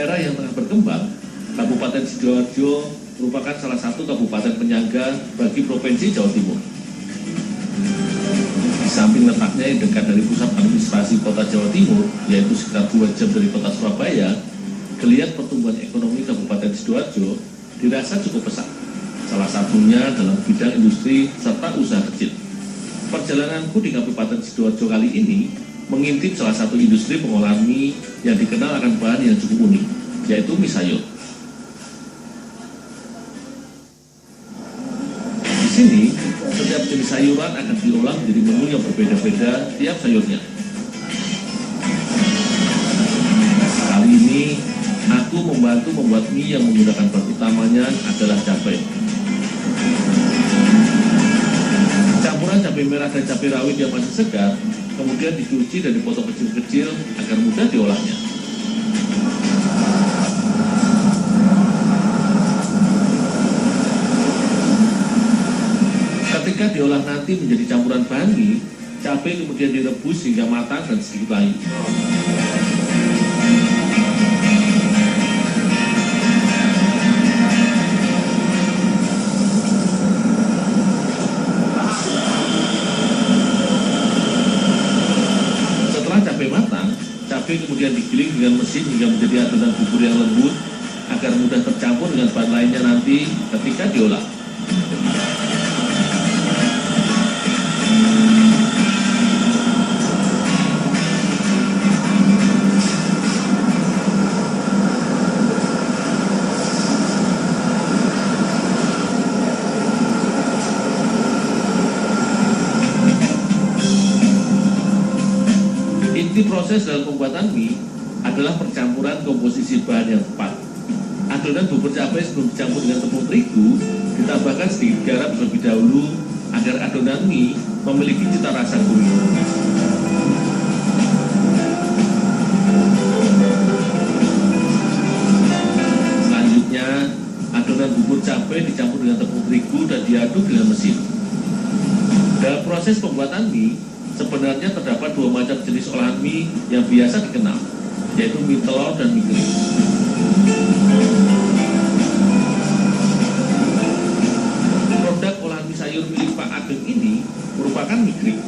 daerah yang tengah berkembang, Kabupaten Sidoarjo merupakan salah satu kabupaten penyangga bagi Provinsi Jawa Timur. Di samping letaknya yang dekat dari pusat administrasi Kota Jawa Timur, yaitu sekitar 2 jam dari Kota Surabaya, geliat pertumbuhan ekonomi Kabupaten Sidoarjo dirasa cukup pesat. Salah satunya dalam bidang industri serta usaha kecil. Perjalananku di Kabupaten Sidoarjo kali ini mengintip salah satu industri pengolahan mie yang dikenal akan bahan yang cukup unik, yaitu mie sayur. Di sini, setiap jenis sayuran akan diolah menjadi menu yang berbeda-beda tiap sayurnya. Kali ini, aku membantu membuat mie yang menggunakan bahan utamanya adalah cabai. Campuran cabai merah dan cabai rawit yang masih segar kemudian dicuci dan dipotong kecil-kecil agar mudah diolahnya. Ketika diolah nanti menjadi campuran bahan mie, cabai kemudian direbus hingga matang dan sedikit layu. Cabai kemudian digiling dengan mesin hingga menjadi adonan bubur yang lembut agar mudah tercampur dengan bahan lainnya nanti ketika diolah. Inti proses dalam pembuatan mie adalah percampuran komposisi bahan yang tepat. Adonan bubur cabai sebelum dicampur dengan tepung terigu ditambahkan sedikit garam terlebih dahulu agar adonan mie memiliki cita rasa gurih. Selanjutnya, adonan bubur cabai dicampur dengan tepung terigu dan diaduk dengan mesin. Dalam proses pembuatan mie, sebenarnya terdapat 2 macam jenis olahan mie yang biasa dikenal, yaitu mie telur dan mie kering. Produk olahan mie sayur milik Pak Ageng ini merupakan mie kering,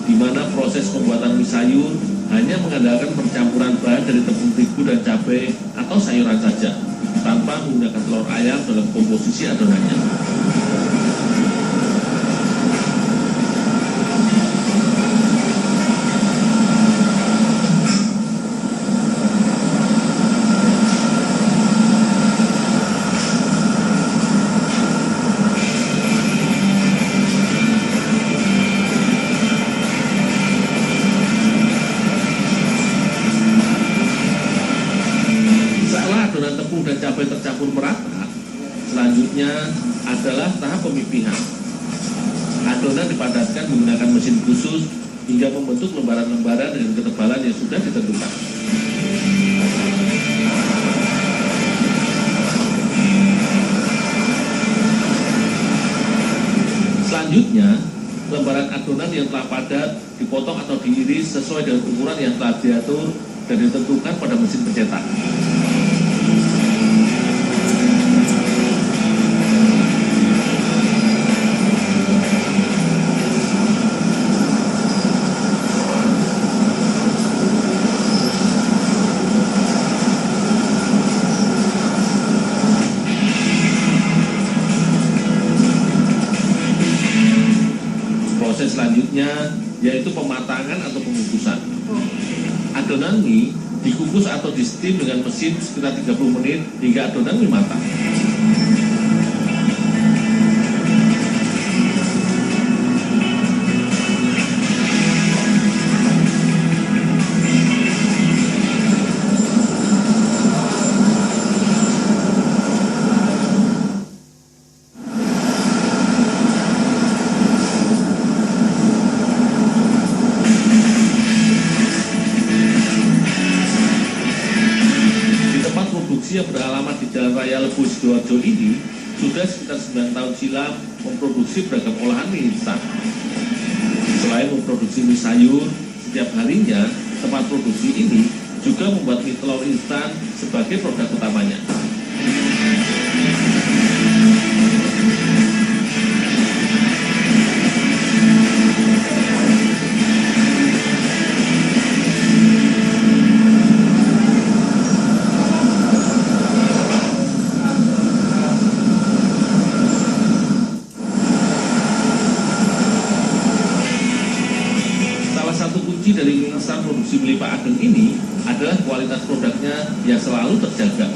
di mana proses pembuatan mie sayur hanya mengandalkan percampuran bahan dari tepung terigu dan cabai atau sayuran saja, tanpa menggunakan telur ayam dalam komposisi adonannya. Dan cabai tercampur merata, selanjutnya adalah tahap pemipihan. Adonan dipadatkan menggunakan mesin khusus hingga membentuk lembaran-lembaran dengan ketebalan yang sudah ditentukan. Selanjutnya, lembaran adonan yang telah padat dipotong atau diiris sesuai dengan ukuran yang telah diatur dan ditentukan pada mesin pencetak. Proses selanjutnya yaitu pematangan atau pengukusan. Adonan mie dikukus atau di steam dengan mesin sekitar 30 menit hingga adonan mie matang. Yang beralamat di Jalan Raya Lebu Sidoarjo ini sudah sekitar 9 tahun silam memproduksi beragam olahan mie instan. Selain memproduksi mie sayur, setiap harinya tempat produksi ini juga membuat mie telur instan sebagai produk utamanya. Salah satu kunci dari mie instan produksi milik Pak Ageng ini adalah kualitas produknya yang selalu terjaga.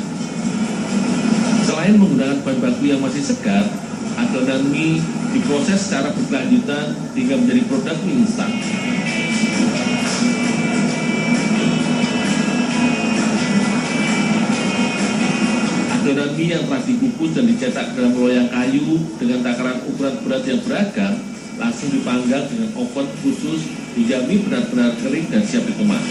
Selain menggunakan bahan baku yang masih segar, adonan mie diproses secara berkelanjutan hingga menjadi produk mie instan. Adonan mie yang telah dikukus dan dicetak dalam loyang kayu dengan takaran ukuran berat yang beragam langsung dipanggang dengan oven khusus hingga mie benar-benar kering dan siap dikemas.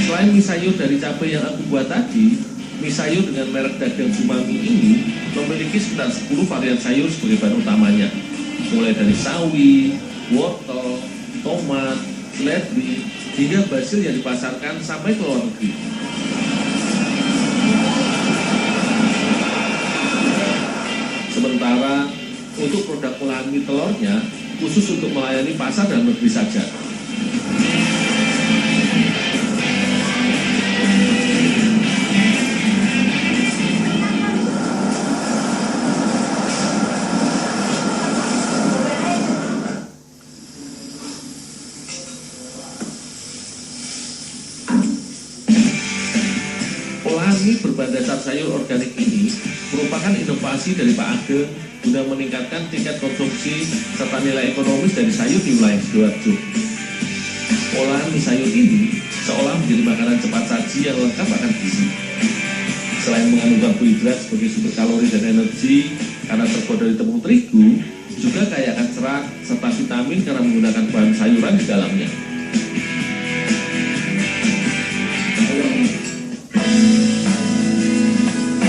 Selain mie sayur dari cabai yang aku buat tadi, mie sayur dengan merek dagang Bumami ini memiliki sekitar 10 varian sayur sebagai bahan utamanya, mulai dari sawi, wortel, tomat, seledri, hingga basil yang dipasarkan sampai ke luar negeri. Sementara untuk produk olahan mie telurnya khusus untuk melayani pasar dalam negeri saja. Olahan mie berbahan dasar sayur organik ini merupakan inovasi dari Pak Ageng guna meningkatkan tingkat konsumsi serta nilai ekonomis dari sayur di wilayah Sidoarjo. Olahan mie sayur ini seolah menjadi makanan cepat saji yang lengkap akan gizi. Selain mengandung karbohidrat sebagai sumber kalori dan energi karena terbuat dari tepung terigu, juga kaya akan serat serta vitamin karena menggunakan bahan sayuran di dalamnya.